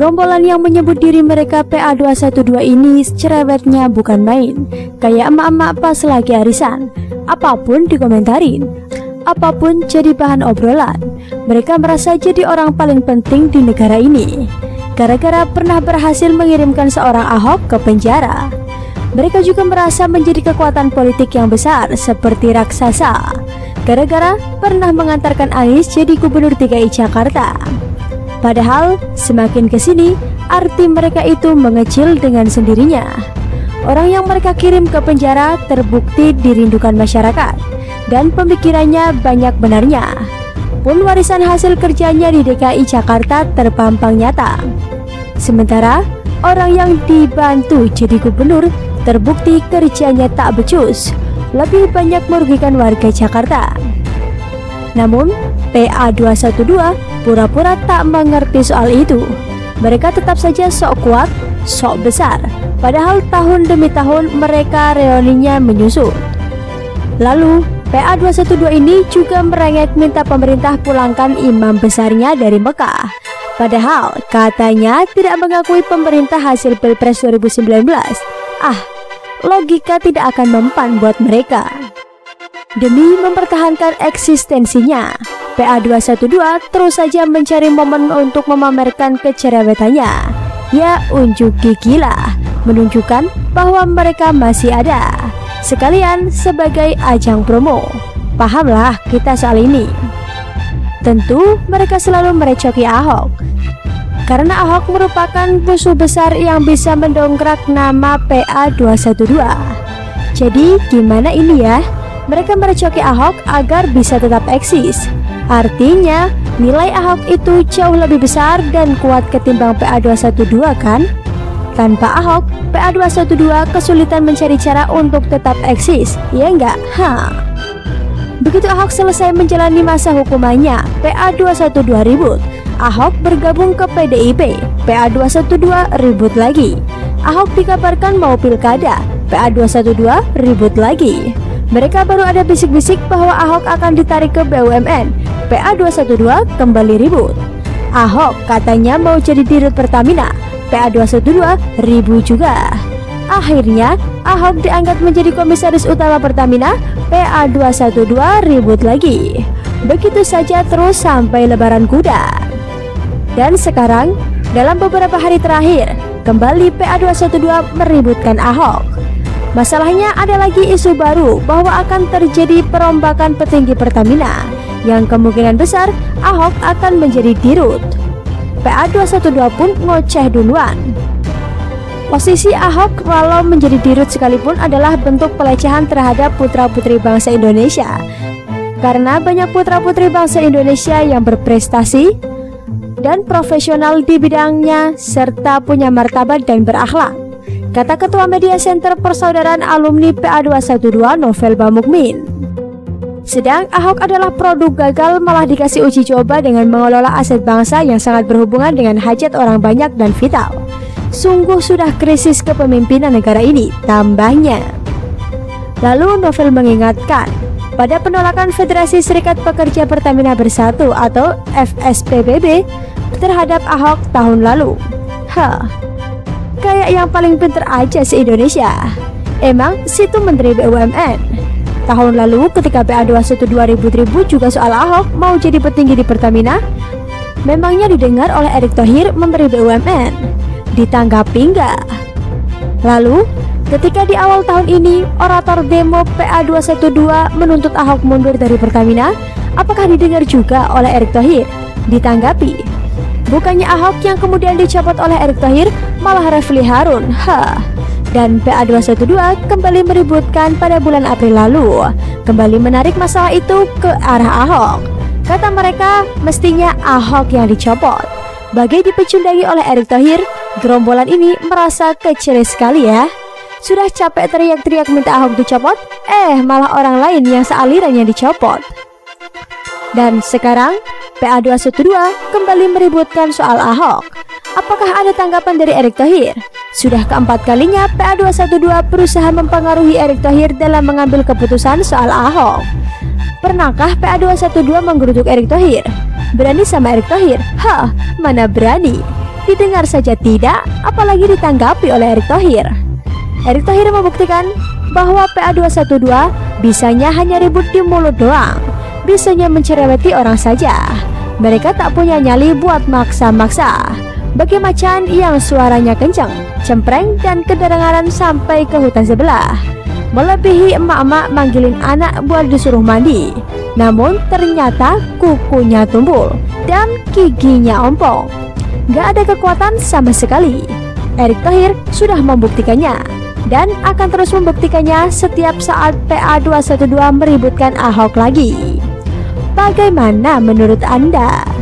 Gerombolan yang menyebut diri mereka PA212 ini cerewetnya bukan main. Kayak emak-emak pas lagi arisan, apapun dikomentarin, apapun jadi bahan obrolan. Mereka merasa jadi orang paling penting di negara ini gara-gara pernah berhasil mengirimkan seorang Ahok ke penjara. Mereka juga merasa menjadi kekuatan politik yang besar seperti raksasa gara-gara pernah mengantarkan Anies jadi gubernur DKI Jakarta. Padahal semakin kesini arti mereka itu mengecil dengan sendirinya. Orang yang mereka kirim ke penjara terbukti dirindukan masyarakat dan pemikirannya banyak benarnya. Pun warisan hasil kerjanya di DKI Jakarta terpampang nyata. Sementara orang yang dibantu jadi gubernur terbukti kerjanya tak becus, lebih banyak merugikan warga Jakarta. Namun PA212 pura-pura tak mengerti soal itu. Mereka tetap saja sok kuat, sok besar, padahal tahun demi tahun mereka reuninya menyusut. Lalu PA212 ini juga merengek minta pemerintah pulangkan imam besarnya dari Mekah. Padahal katanya tidak mengakui pemerintah hasil Pilpres 2019. Logika tidak akan mempan buat mereka. Demi mempertahankan eksistensinya, PA212 terus saja mencari momen untuk memamerkan kecerewetannya. Ya unjuk gigilah, menunjukkan bahwa mereka masih ada, sekalian sebagai ajang promo. Pahamlah kita soal ini. Tentu mereka selalu merecoki Ahok, karena Ahok merupakan musuh besar yang bisa mendongkrak nama PA212. Jadi gimana ini ya? Mereka merecoki Ahok agar bisa tetap eksis. Artinya nilai Ahok itu jauh lebih besar dan kuat ketimbang PA212 kan? Tanpa Ahok, PA212 kesulitan mencari cara untuk tetap eksis, ya enggak? Begitu Ahok selesai menjalani masa hukumannya, PA212 ribut. Ahok bergabung ke PDIP, PA212 ribut lagi. Ahok dikabarkan mau pilkada, PA212 ribut lagi. Mereka baru ada bisik-bisik bahwa Ahok akan ditarik ke BUMN, PA212 kembali ribut. Ahok katanya mau jadi dirut Pertamina, PA212 ribut juga. Akhirnya Ahok diangkat menjadi komisaris utama Pertamina, PA212 ribut lagi. Begitu saja terus sampai lebaran kuda. Dan sekarang dalam beberapa hari terakhir kembali PA212 meributkan Ahok. Masalahnya ada lagi isu baru bahwa akan terjadi perombakan petinggi Pertamina yang kemungkinan besar Ahok akan menjadi dirut. PA212 pun ngoceh duluan. Posisi Ahok walau menjadi dirut sekalipun adalah bentuk pelecehan terhadap putra-putri bangsa Indonesia. Karena banyak putra-putri bangsa Indonesia yang berprestasi dan profesional di bidangnya serta punya martabat dan berakhlak, kata Ketua Media Center Persaudaraan Alumni PA212 Novel Bamukmin. Sedang Ahok adalah produk gagal malah dikasih uji coba dengan mengelola aset bangsa yang sangat berhubungan dengan hajat orang banyak dan vital. Sungguh sudah krisis kepemimpinan negara ini, tambahnya. Lalu Novel mengingatkan pada penolakan Federasi Serikat Pekerja Pertamina Bersatu atau FSPBB terhadap Ahok tahun lalu. Kayak yang paling pinter aja se-Indonesia. Emang situ Menteri BUMN. Tahun lalu ketika PA212 ribut-ribut juga soal Ahok mau jadi petinggi di Pertamina, memangnya didengar oleh Erick Thohir Menteri BUMN? Ditanggapi enggak? Lalu ketika di awal tahun ini orator demo PA212 menuntut Ahok mundur dari Pertamina, apakah didengar juga oleh Erick Thohir? Ditanggapi, bukannya Ahok yang kemudian dicopot oleh Erick Thohir, malah Refli Harun. Dan PA212 kembali meributkan pada bulan April lalu, kembali menarik masalah itu ke arah Ahok. Kata mereka mestinya Ahok yang dicopot. Bagai dipecundangi oleh Erick Thohir, gerombolan ini merasa kecil sekali ya. Sudah capek teriak-teriak minta Ahok dicopot, malah orang lain yang sealiran yang dicopot. Dan sekarang PA212 kembali meributkan soal Ahok. Apakah ada tanggapan dari Erick Thohir? Sudah keempat kalinya PA212 berusaha mempengaruhi Erick Thohir dalam mengambil keputusan soal Ahok. Pernahkah PA212 menggeruduk Erick Thohir? Berani sama Erick Thohir? Mana berani. Didengar saja tidak, apalagi ditanggapi oleh Erick Thohir. Erick Thohir membuktikan bahwa PA212 bisanya hanya ribut di mulut doang, bisanya mencereweti orang saja. Mereka tak punya nyali buat maksa-maksa. Bagi macan yang suaranya kenceng, cempreng dan kedengaran sampai ke hutan sebelah, melebihi emak-emak manggilin anak buat disuruh mandi. Namun ternyata kukunya tumbul dan giginya ompong. Gak ada kekuatan sama sekali. Erick Thohir sudah membuktikannya dan akan terus membuktikannya setiap saat PA212 meributkan Ahok lagi. Bagaimana menurut Anda?